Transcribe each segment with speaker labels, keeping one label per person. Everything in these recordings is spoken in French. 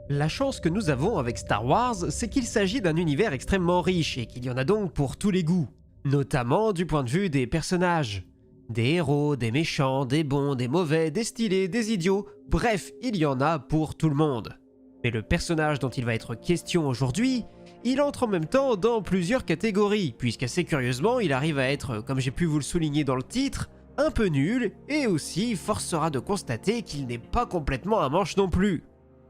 Speaker 1: La chance que nous avons avec Star Wars, c'est qu'il s'agit d'un univers extrêmement riche et qu'il y en a donc pour tous les goûts, notamment du point de vue des personnages. Des héros, des méchants, des bons, des mauvais, des stylés, des idiots, bref, il y en a pour tout le monde. Mais le personnage dont il va être question aujourd'hui, il entre en même temps dans plusieurs catégories, puisqu'assez curieusement, il arrive à être, comme j'ai pu vous le souligner dans le titre, un peu nul, et aussi forcera de constater qu'il n'est pas complètement un manche non plus.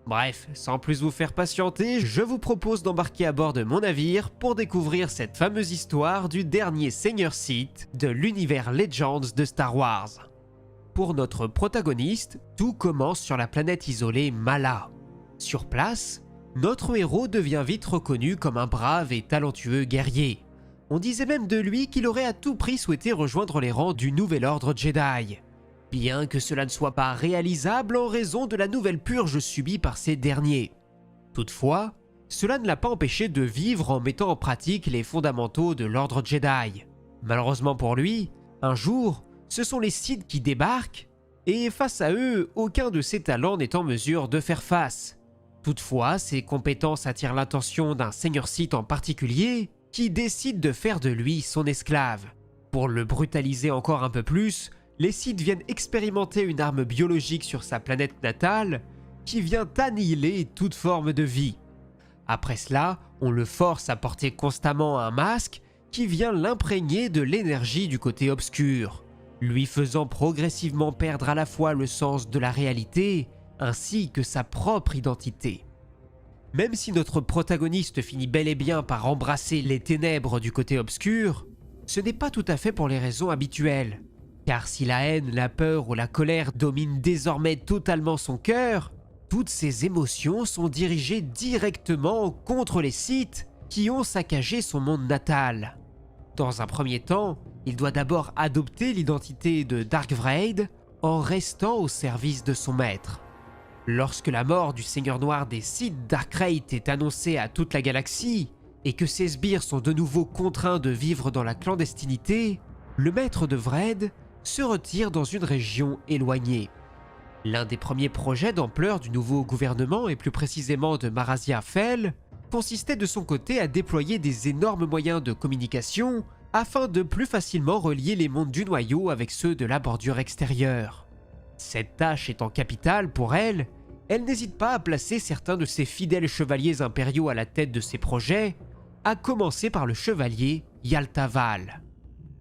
Speaker 1: Bref, sans plus vous faire patienter, je vous propose d'embarquer à bord de mon navire pour découvrir cette fameuse histoire du dernier Seigneur Sith de l'univers Legends de Star Wars. Pour notre protagoniste, tout commence sur la planète isolée Mala. Sur place, notre héros devient vite reconnu comme un brave et talentueux guerrier. On disait même de lui qu'il aurait à tout prix souhaité rejoindre les rangs du Nouvel Ordre Jedi. Bien que cela ne soit pas réalisable en raison de la nouvelle purge subie par ces derniers. Toutefois, cela ne l'a pas empêché de vivre en mettant en pratique les fondamentaux de l'Ordre Jedi. Malheureusement pour lui, un jour, ce sont les Sith qui débarquent, et face à eux, aucun de ses talents n'est en mesure de faire face. Toutefois, ses compétences attirent l'attention d'un Seigneur Sith en particulier, qui décide de faire de lui son esclave. Pour le brutaliser encore un peu plus, les Sith viennent expérimenter une arme biologique sur sa planète natale qui vient annihiler toute forme de vie. Après cela, on le force à porter constamment un masque qui vient l'imprégner de l'énergie du côté obscur, lui faisant progressivement perdre à la fois le sens de la réalité ainsi que sa propre identité. Même si notre protagoniste finit bel et bien par embrasser les ténèbres du côté obscur, ce n'est pas tout à fait pour les raisons habituelles. Car si la haine, la peur ou la colère dominent désormais totalement son cœur, toutes ces émotions sont dirigées directement contre les Sith qui ont saccagé son monde natal. Dans un premier temps, il doit d'abord adopter l'identité de Dark Vrade en restant au service de son maître. Lorsque la mort du Seigneur Noir des Sith Darkreith est annoncée à toute la galaxie et que ses sbires sont de nouveau contraints de vivre dans la clandestinité, le maître de Vrade se retire dans une région éloignée. L'un des premiers projets d'ampleur du nouveau gouvernement et plus précisément de Marazia Fel consistait de son côté à déployer des énormes moyens de communication afin de plus facilement relier les mondes du noyau avec ceux de la bordure extérieure. Cette tâche étant capitale pour elle, elle n'hésite pas à placer certains de ses fidèles chevaliers impériaux à la tête de ses projets, à commencer par le chevalier Yaltaval.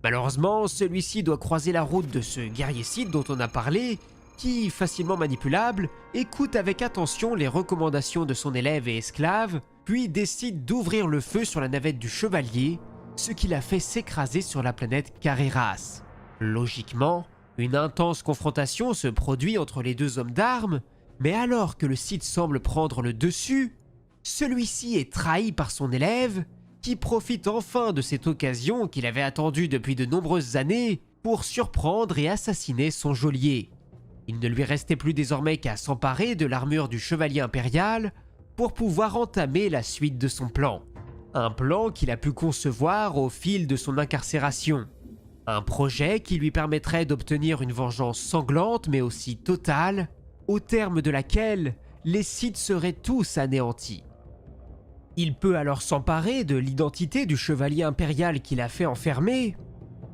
Speaker 1: Malheureusement, celui-ci doit croiser la route de ce guerrier Sith dont on a parlé, qui, facilement manipulable, écoute avec attention les recommandations de son élève et esclave, puis décide d'ouvrir le feu sur la navette du chevalier, ce qui l'a fait s'écraser sur la planète Carreras. Logiquement, une intense confrontation se produit entre les deux hommes d'armes, mais alors que le Sith semble prendre le dessus, celui-ci est trahi par son élève, qui profite enfin de cette occasion qu'il avait attendue depuis de nombreuses années pour surprendre et assassiner son geôlier. Il ne lui restait plus désormais qu'à s'emparer de l'armure du chevalier impérial pour pouvoir entamer la suite de son plan. Un plan qu'il a pu concevoir au fil de son incarcération. Un projet qui lui permettrait d'obtenir une vengeance sanglante mais aussi totale, au terme de laquelle les Sith seraient tous anéantis. Il peut alors s'emparer de l'identité du chevalier impérial qu'il a fait enfermer,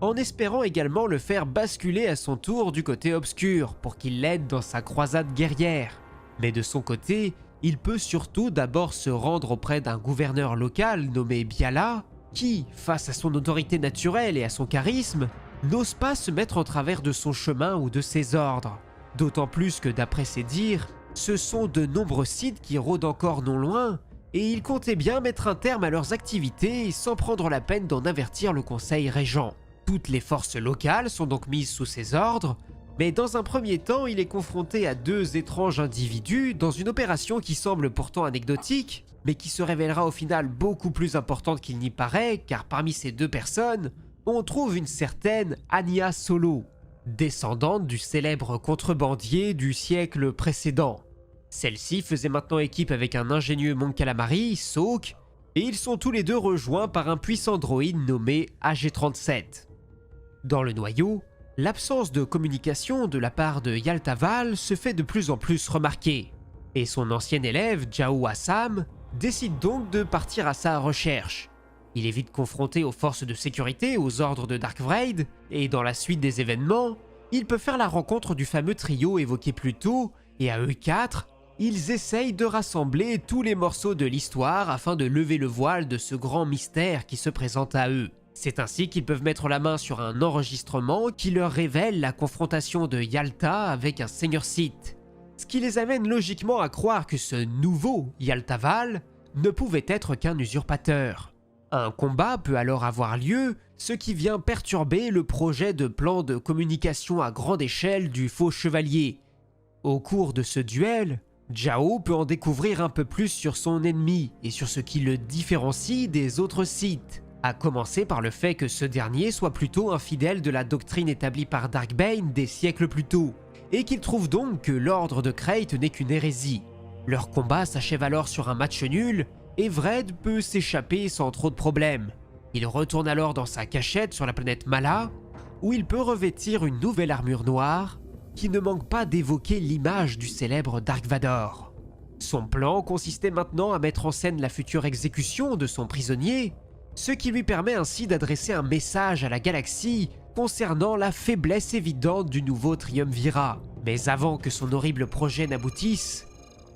Speaker 1: en espérant également le faire basculer à son tour du côté obscur pour qu'il l'aide dans sa croisade guerrière. Mais de son côté, il peut surtout d'abord se rendre auprès d'un gouverneur local nommé Biala, qui, face à son autorité naturelle et à son charisme, n'ose pas se mettre en travers de son chemin ou de ses ordres. D'autant plus que d'après ses dires, ce sont de nombreux Sith qui rôdent encore non loin, et il comptait bien mettre un terme à leurs activités sans prendre la peine d'en avertir le conseil régent. Toutes les forces locales sont donc mises sous ses ordres, mais dans un premier temps, il est confronté à deux étranges individus dans une opération qui semble pourtant anecdotique, mais qui se révélera au final beaucoup plus importante qu'il n'y paraît, car parmi ces deux personnes, on trouve une certaine Anya Solo, descendante du célèbre contrebandier du siècle précédent. Celle-ci faisait maintenant équipe avec un ingénieux Mon Calamari, Sawk, et ils sont tous les deux rejoints par un puissant droïde nommé AG-37. Dans le noyau, l'absence de communication de la part de Yaltaval se fait de plus en plus remarquer. Et son ancien élève, Jao Assam, décide donc de partir à sa recherche. Il est vite confronté aux forces de sécurité, aux ordres de Darkvrade, et dans la suite des événements, il peut faire la rencontre du fameux trio évoqué plus tôt, et à eux quatre, ils essayent de rassembler tous les morceaux de l'histoire afin de lever le voile de ce grand mystère qui se présente à eux. C'est ainsi qu'ils peuvent mettre la main sur un enregistrement qui leur révèle la confrontation de Yalta avec un seigneur Sith. Ce qui les amène logiquement à croire que ce nouveau Yaltaval ne pouvait être qu'un usurpateur. Un combat peut alors avoir lieu, ce qui vient perturber le projet de plan de communication à grande échelle du faux chevalier. Au cours de ce duel, Jao peut en découvrir un peu plus sur son ennemi et sur ce qui le différencie des autres Sith, à commencer par le fait que ce dernier soit plutôt infidèle de la doctrine établie par Darkbane des siècles plus tôt, et qu'il trouve donc que l'ordre de Krayt n'est qu'une hérésie. Leur combat s'achève alors sur un match nul, et Vrede peut s'échapper sans trop de problèmes. Il retourne alors dans sa cachette sur la planète Mala, où il peut revêtir une nouvelle armure noire, qui ne manque pas d'évoquer l'image du célèbre Dark Vador. Son plan consistait maintenant à mettre en scène la future exécution de son prisonnier, ce qui lui permet ainsi d'adresser un message à la galaxie concernant la faiblesse évidente du nouveau Triumvirat. Mais avant que son horrible projet n'aboutisse,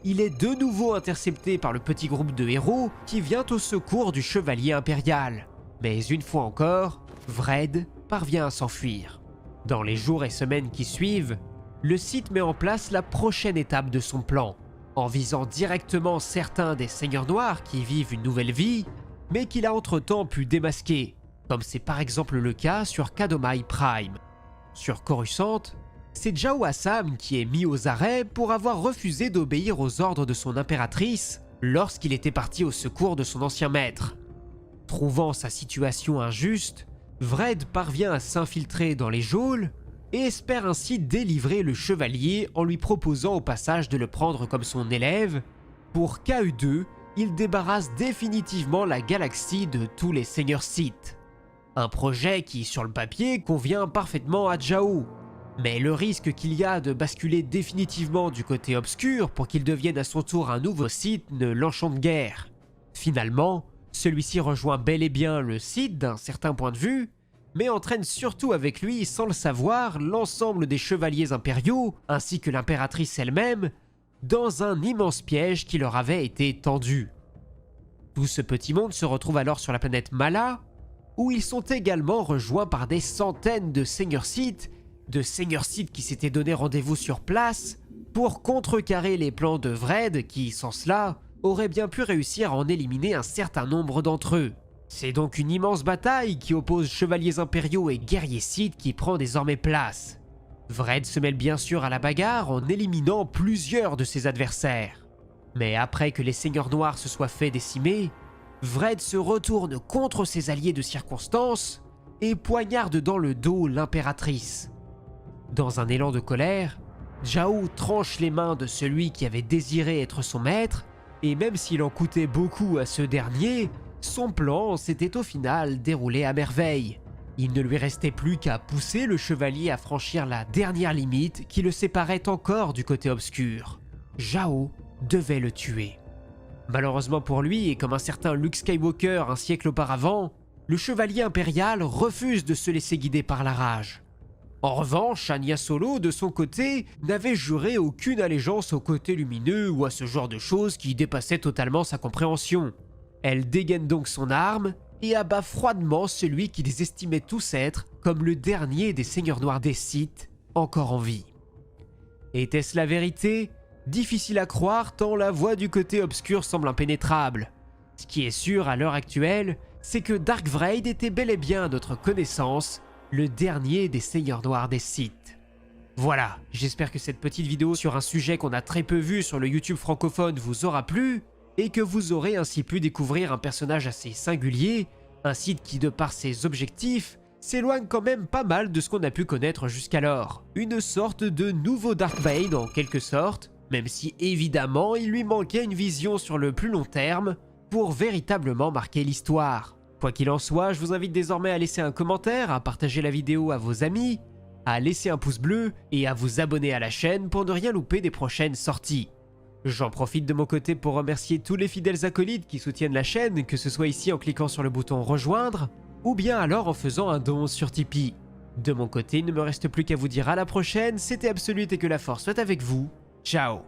Speaker 1: il est de nouveau intercepté par le petit groupe de héros qui vient au secours du chevalier impérial. Mais une fois encore, Vrede parvient à s'enfuir. Dans les jours et semaines qui suivent, le Sith met en place la prochaine étape de son plan, en visant directement certains des Seigneurs Noirs qui vivent une nouvelle vie, mais qu'il a entre-temps pu démasquer, comme c'est par exemple le cas sur Kadomai Prime. Sur Coruscant, c'est Jao Assam qui est mis aux arrêts pour avoir refusé d'obéir aux ordres de son impératrice lorsqu'il était parti au secours de son ancien maître. Trouvant sa situation injuste, Vrede parvient à s'infiltrer dans les geôles et espère ainsi délivrer le chevalier en lui proposant au passage de le prendre comme son élève. Pour KE2, il débarrasse définitivement la galaxie de tous les seigneurs Sith. Un projet qui, sur le papier, convient parfaitement à Jao. Mais le risque qu'il y a de basculer définitivement du côté obscur pour qu'il devienne à son tour un nouveau Sith ne l'enchante guère. Finalement, celui-ci rejoint bel et bien le Sith d'un certain point de vue, mais entraîne surtout avec lui, sans le savoir, l'ensemble des chevaliers impériaux, ainsi que l'impératrice elle-même, dans un immense piège qui leur avait été tendu. Tout ce petit monde se retrouve alors sur la planète Mala, où ils sont également rejoints par des centaines de seigneurs Sith qui s'étaient donné rendez-vous sur place pour contrecarrer les plans de Vrede qui, sans cela, auraient bien pu réussir à en éliminer un certain nombre d'entre eux. C'est donc une immense bataille qui oppose chevaliers impériaux et guerriers Sith qui prend désormais place. Vrede se mêle bien sûr à la bagarre en éliminant plusieurs de ses adversaires. Mais après que les seigneurs noirs se soient fait décimer, Vrede se retourne contre ses alliés de circonstance et poignarde dans le dos l'impératrice. Dans un élan de colère, Jao tranche les mains de celui qui avait désiré être son maître, et même s'il en coûtait beaucoup à ce dernier, son plan s'était au final déroulé à merveille. Il ne lui restait plus qu'à pousser le chevalier à franchir la dernière limite qui le séparait encore du côté obscur. Jao devait le tuer. Malheureusement pour lui, et comme un certain Luke Skywalker un siècle auparavant, le chevalier impérial refuse de se laisser guider par la rage. En revanche, Anya Solo, de son côté, n'avait juré aucune allégeance au côté lumineux ou à ce genre de choses qui dépassaient totalement sa compréhension. Elle dégaine donc son arme et abat froidement celui qu'ils estimaient tous être comme le dernier des seigneurs noirs des Sith encore en vie. Était-ce la vérité ? Difficile à croire tant la voie du côté obscur semble impénétrable. Ce qui est sûr à l'heure actuelle, c'est que Darkvrade était bel et bien à notre connaissance le dernier des seigneurs noirs des Sith. Voilà, j'espère que cette petite vidéo sur un sujet qu'on a très peu vu sur le YouTube francophone vous aura plu, et que vous aurez ainsi pu découvrir un personnage assez singulier, un Sith qui de par ses objectifs, s'éloigne quand même pas mal de ce qu'on a pu connaître jusqu'alors. Une sorte de nouveau Darkbane en quelque sorte, même si évidemment il lui manquait une vision sur le plus long terme pour véritablement marquer l'histoire. Quoi qu'il en soit, je vous invite désormais à laisser un commentaire, à partager la vidéo à vos amis, à laisser un pouce bleu et à vous abonner à la chaîne pour ne rien louper des prochaines sorties. J'en profite de mon côté pour remercier tous les fidèles acolytes qui soutiennent la chaîne, que ce soit ici en cliquant sur le bouton rejoindre, ou bien alors en faisant un don sur Tipeee. De mon côté, il ne me reste plus qu'à vous dire à la prochaine, c'était Absolute et que la force soit avec vous. Ciao!